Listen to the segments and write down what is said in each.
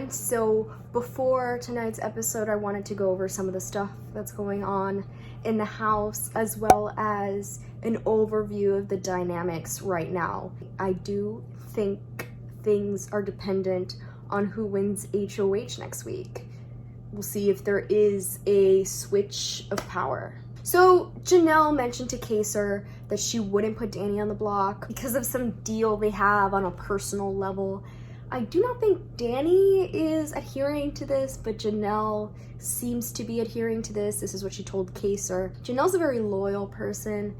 on. So before tonight's episode, I wanted to go over some of the stuff that's going on in the house, as well as an overview of the dynamics right now. I do think things are dependent on who wins HOH next week. We'll see if there is a switch of power. So Janelle mentioned to Kaysar that she wouldn't put Danny on the block because of some deal they have on a personal level. I do not think Danny is adhering to this, but Janelle seems to be adhering to this. This is what she told Kaysar. Janelle's a very loyal person.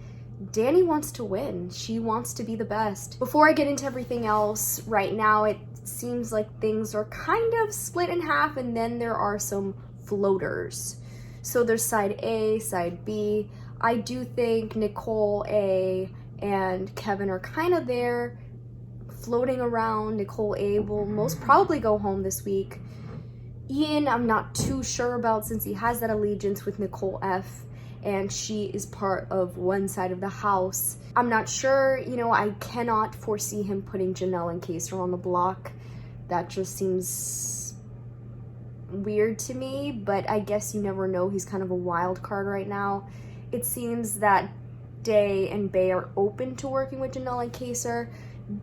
Danny wants to win. She wants to be the best. Before I get into everything else, right now it seems like things are kind of split in half, and then there are some floaters. So there's side A, side B. I do think Nicole A and Kevin are kind of there floating around. Nicole A will most probably go home this week. Ian, I'm not too sure about, since he has that allegiance with Nicole F, and she is part of one side of the house. I'm not sure, I cannot foresee him putting Janelle and Kaysar on the block. That just seems weird to me, but I guess you never know. He's kind of a wild card right now. It seems that Day and Bay are open to working with Janelle and Kaysar.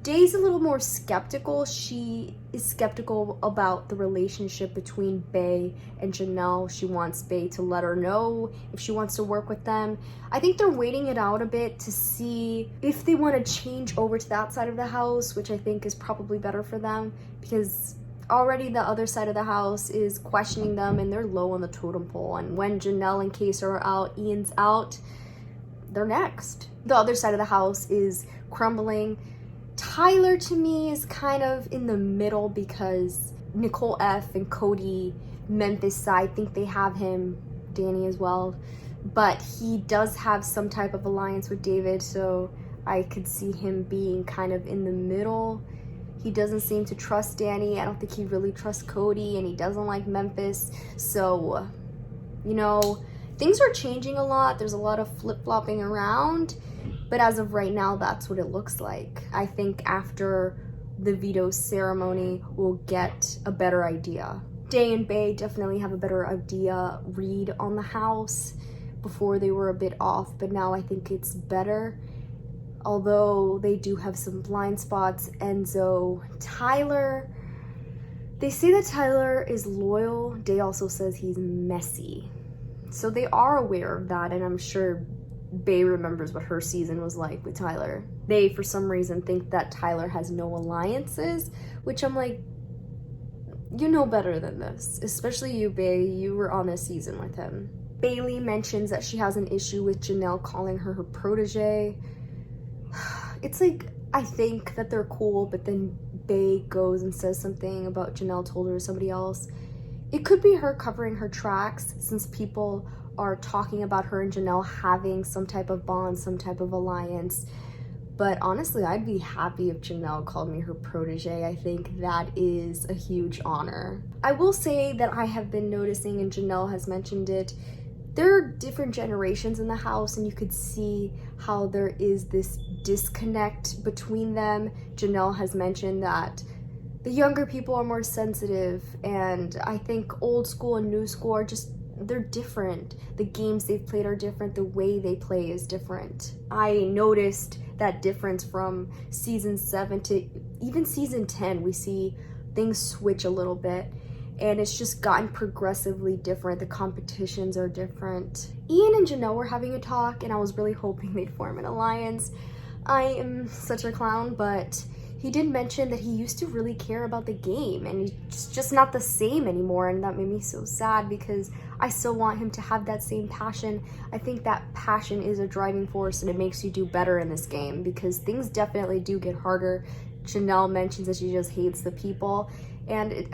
Day's a little more skeptical. She is skeptical about the relationship between Bay and Janelle. She wants Bay to let her know if she wants to work with them. I think they're waiting it out a bit to see if they want to change over to that side of the house, which I think is probably better for them, because already the other side of the house is questioning them and they're low on the totem pole. And when Janelle and Kaysar are out, Ian's out, they're next. The other side of the house is crumbling. Tyler, to me, is kind of in the middle because Nicole F and Cody, Memphis side, think they have him, Danny as well, but he does have some type of alliance with David, so I could see him being kind of in the middle. He doesn't seem to trust Danny. I don't think he really trusts Cody, and he doesn't like Memphis. So, things are changing a lot. There's a lot of flip-flopping around. But as of right now, that's what it looks like. I think after the veto ceremony, we'll get a better idea. Day and Bay definitely have a better idea, read on the house. Before they were a bit off, but now I think it's better. Although they do have some blind spots. Enzo, Tyler, they say that Tyler is loyal. Day also says he's messy. So they are aware of that, and I'm sure Bay remembers what her season was like with Tyler. They, for some reason, think that Tyler has no alliances, which I'm like, you know better than this. Especially you, Bay. You were on this season with him. Bailey mentions that she has an issue with Janelle calling her protege. It's like, I think that they're cool, but then Bay goes and says something about Janelle told her to somebody else. It could be her covering her tracks, since people are talking about her and Janelle having some type of bond, some type of alliance. But honestly, I'd be happy if Janelle called me her protege. I think that is a huge honor. I will say that I have been noticing, and Janelle has mentioned it, there are different generations in the house, and you could see how there is this disconnect between them. Janelle has mentioned that the younger people are more sensitive, and I think old school and new school are just, they're different. The games they've played are different. The way they play is different. I noticed that difference from season 7 to even season 10. We see things switch a little bit, and it's just gotten progressively different. The competitions are different. Ian and Janelle were having a talk, and I was really hoping they'd form an alliance. I am such a clown, but he did mention that he used to really care about the game, and he's just not the same anymore, and that made me so sad because I still want him to have that same passion. I think that passion is a driving force, and it makes you do better in this game because things definitely do get harder. Janelle mentions that she just hates the people, and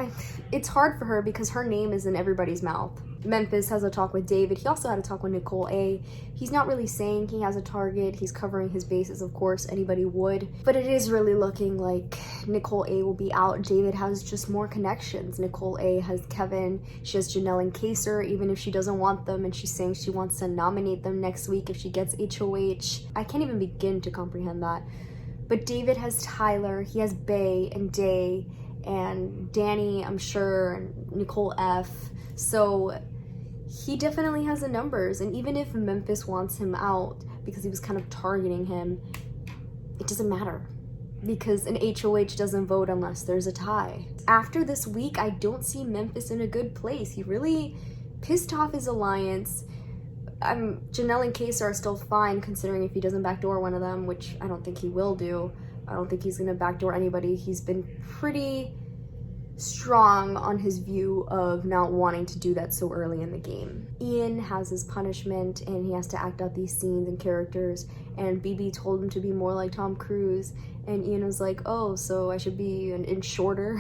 it's hard for her because her name is in everybody's mouth. Memphis has a talk with David. He also had a talk with Nicole A. He's not really saying he has a target. He's covering his bases, of course, anybody would. But it is really looking like Nicole A will be out. David has just more connections. Nicole A has Kevin. She has Janelle and Kaysar, even if she doesn't want them, and she's saying she wants to nominate them next week if she gets HOH. I can't even begin to comprehend that. But David has Tyler, he has Bay and Day, and Danny, I'm sure, and Nicole F. So he definitely has the numbers, and even if Memphis wants him out because he was kind of targeting him, it doesn't matter because an HOH doesn't vote unless there's a tie. After this week, I don't see Memphis in a good place. He really pissed off his alliance. Janelle and Kaysar are still fine considering if he doesn't backdoor one of them, which I don't think he will do. I don't think he's gonna backdoor anybody. He's been pretty strong on his view of not wanting to do that so early in the game. Ian has his punishment and he has to act out these scenes and characters, and BB told him to be more like Tom Cruise, and Ian was like, oh, so I should be an inch shorter.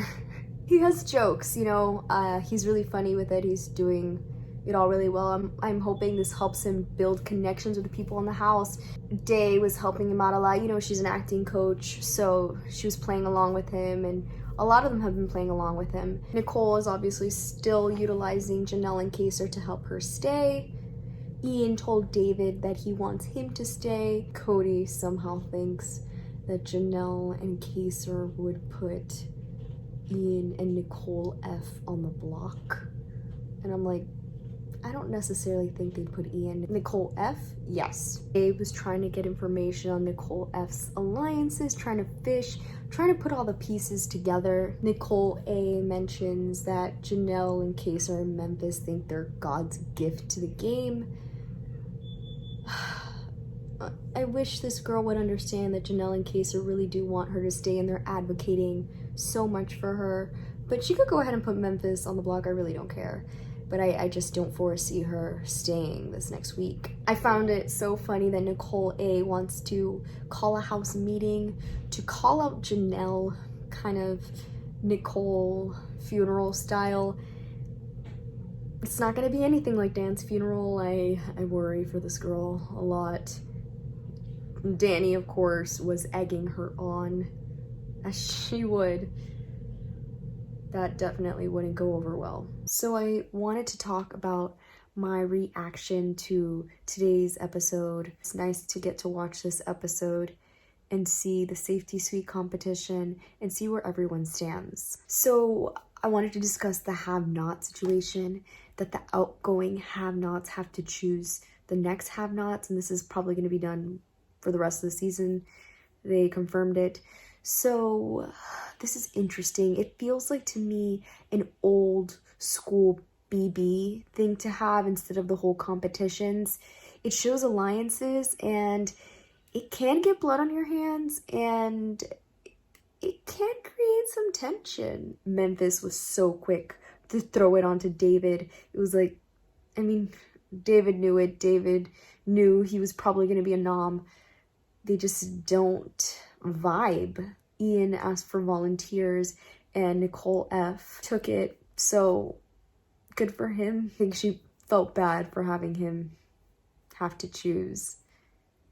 He has jokes, you know, he's really funny with it. He's doing it all really well. I'm hoping this helps him build connections with the people in the house. Day was helping him out a lot. You know, she's an acting coach, so she was playing along with him, and a lot of them have been playing along with him. Nicole is obviously still utilizing Janelle and Kaysar to help her stay. Ian told David that he wants him to stay. Cody somehow thinks that Janelle and Kaysar would put Ian and Nicole F on the block. And I'm like, I don't necessarily think they'd put Ian. Nicole F, yes. Dave was trying to get information on Nicole F's alliances, trying to fish, trying to put all the pieces together. Nicole A mentions that Janelle and Kaysar and Memphis think they're God's gift to the game. I wish this girl would understand that Janelle and Kaysar really do want her to stay, and they're advocating so much for her. But she could go ahead and put Memphis on the block, I really don't care. But I just don't foresee her staying this next week. I found it so funny that Nicole A wants to call a house meeting to call out Janelle, kind of Nicole funeral style. It's not gonna be anything like Dan's funeral. I worry for this girl a lot. Danny, of course, was egging her on, as she would. That definitely wouldn't go over well. So I wanted to talk about my reaction to today's episode. It's nice to get to watch this episode and see the safety suite competition and see where everyone stands. So I wanted to discuss the have-not situation, that the outgoing have-nots have to choose the next have-nots, and this is probably going to be done for the rest of the season. They confirmed it. So this is interesting. It feels like to me an old school BB thing to have instead of the whole competitions. It shows alliances, and it can get blood on your hands, and it can create some tension. Memphis was so quick to throw it onto David. It was like, I mean, David knew it. David knew he was probably going to be a nom. They just don't vibe. Ian asked for volunteers and Nicole F took it, so good for him. I think she felt bad for having him have to choose.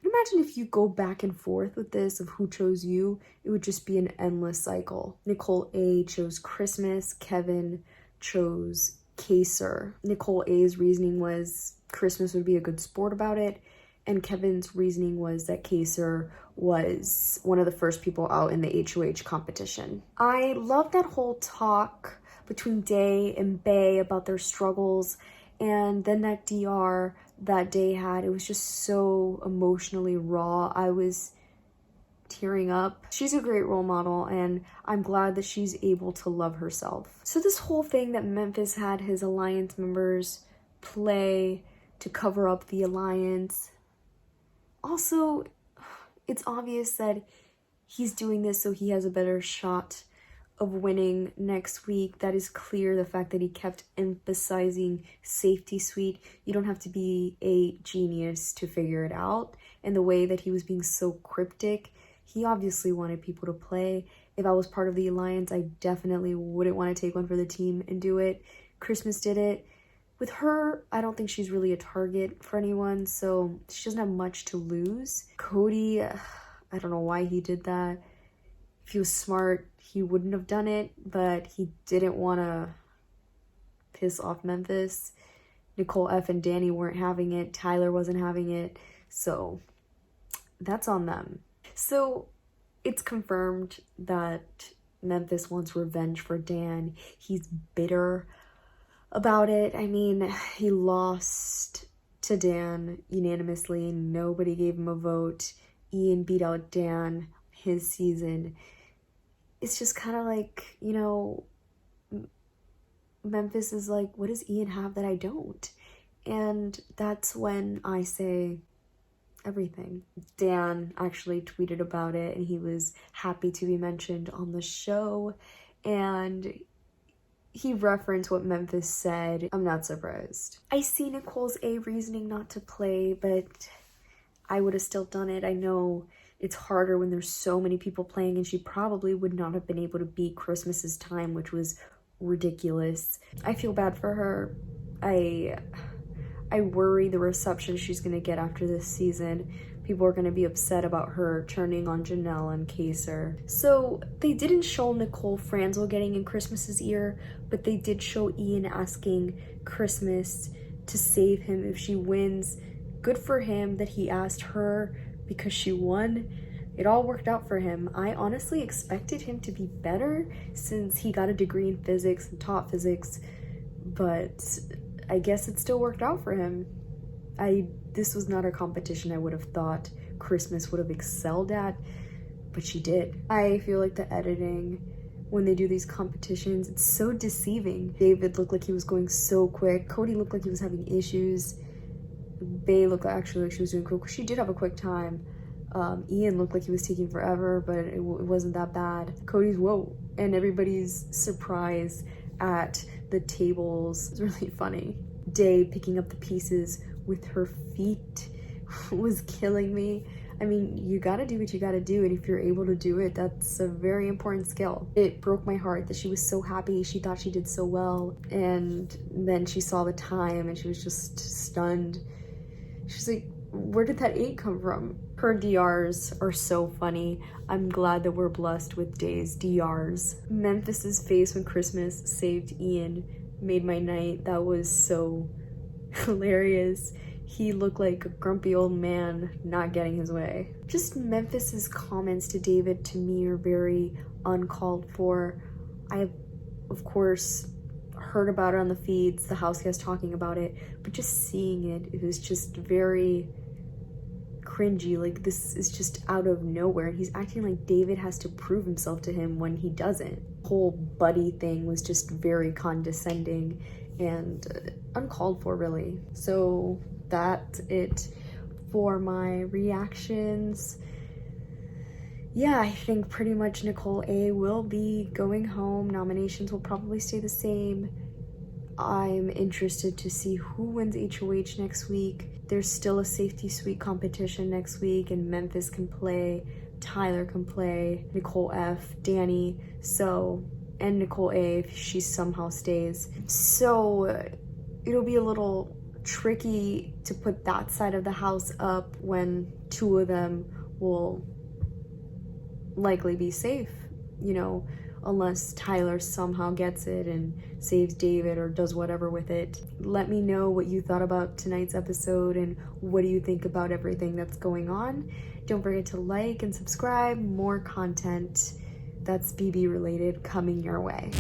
Imagine if you go back and forth with this of who chose you, it would just be an endless cycle. Nicole A chose Christmas, Kevin chose Kaysar. Nicole A's reasoning was Christmas would be a good sport about it, and Kevin's reasoning was that Kaysar was one of the first people out in the HOH competition. I love that whole talk between Day and Bay about their struggles, and then that DR that Day had. It was just so emotionally raw. I was tearing up. She's a great role model, and I'm glad that she's able to love herself. So this whole thing that Memphis had his alliance members play to cover up the alliance, also, it's obvious that he's doing this so he has a better shot of winning next week. That is clear. The fact that he kept emphasizing safety suite. You don't have to be a genius to figure it out. And the way that he was being so cryptic, he obviously wanted people to play. If I was part of the alliance, I definitely wouldn't want to take one for the team and do it. Christmas did it. With her, I don't think she's really a target for anyone, so she doesn't have much to lose. Cody, I don't know why he did that. If he was smart, he wouldn't have done it, but he didn't want to piss off Memphis. Nicole F and Danny weren't having it. Tyler wasn't having it, so that's on them. So it's confirmed that Memphis wants revenge for Dan. He's bitter about it. I mean, he lost to Dan unanimously. Nobody gave him a vote. Ian beat out Dan his season. It's just kind of like, you know, Memphis is like, what does Ian have that I don't? And that's when I say everything. Dan actually tweeted about it, and he was happy to be mentioned on the show, and he referenced what Memphis said. I'm not surprised. I see Nicole's reasoning not to play, but I would have still done it. I know it's harder when there's so many people playing, and she probably would not have been able to beat Christmas's time, which was ridiculous. I feel bad for her. I worry the reception she's gonna get after this season. People are gonna be upset about her turning on Janelle and Kaser. So they didn't show Nicole Franzel getting in Christmas's ear, but they did show Ian asking Christmas to save him if she wins. Good for him that he asked her because she won. It all worked out for him. I honestly expected him to be better since he got a degree in physics and taught physics, but I guess it still worked out for him. This was not a competition I would have thought Christmas would have excelled at, but she did. I feel like the editing, when they do these competitions, it's so deceiving. David looked like he was going so quick. Cody looked like he was having issues. Bae looked actually like she was doing quick. She did have a quick time. Ian looked like he was taking forever, but it wasn't that bad. Cody's whoa, and everybody's surprise at the tables is really funny. Day picking up the pieces with her feet was killing me. I mean, you gotta do what you gotta do, and if you're able to do it, that's a very important skill. It broke my heart that she was so happy. She thought she did so well, and then she saw the time and she was just stunned. She's like, where did that 8 come from? Her DRs are so funny. I'm glad that we're blessed with Day's DRs. Memphis's face when Christmas saved Ian made my night. That was so hilarious. He looked like a grumpy old man not getting his way. Just Memphis's comments to David, to me, are very uncalled for. I have, of course, heard about it on the feeds, the house guests talking about it, but just seeing it, it was just very cringy. Like, this is just out of nowhere, and he's acting like David has to prove himself to him when he doesn't. The whole buddy thing was just very condescending and uncalled for, really. So that's it for my reactions. Yeah, I think pretty much Nicole A will be going home. Nominations will probably stay the same. I'm interested to see who wins HOH next week. There's still a safety suite competition next week, and Memphis can play, Tyler can play, Nicole F, Danny, so, and Nicole A if she somehow stays. So it'll be a little tricky to put that side of the house up when 2 of them will likely be safe, you know, unless Tyler somehow gets it and saves David or does whatever with it. Let me know what you thought about tonight's episode and what do you think about everything that's going on. Don't forget to like and subscribe. More content that's BB related coming your way.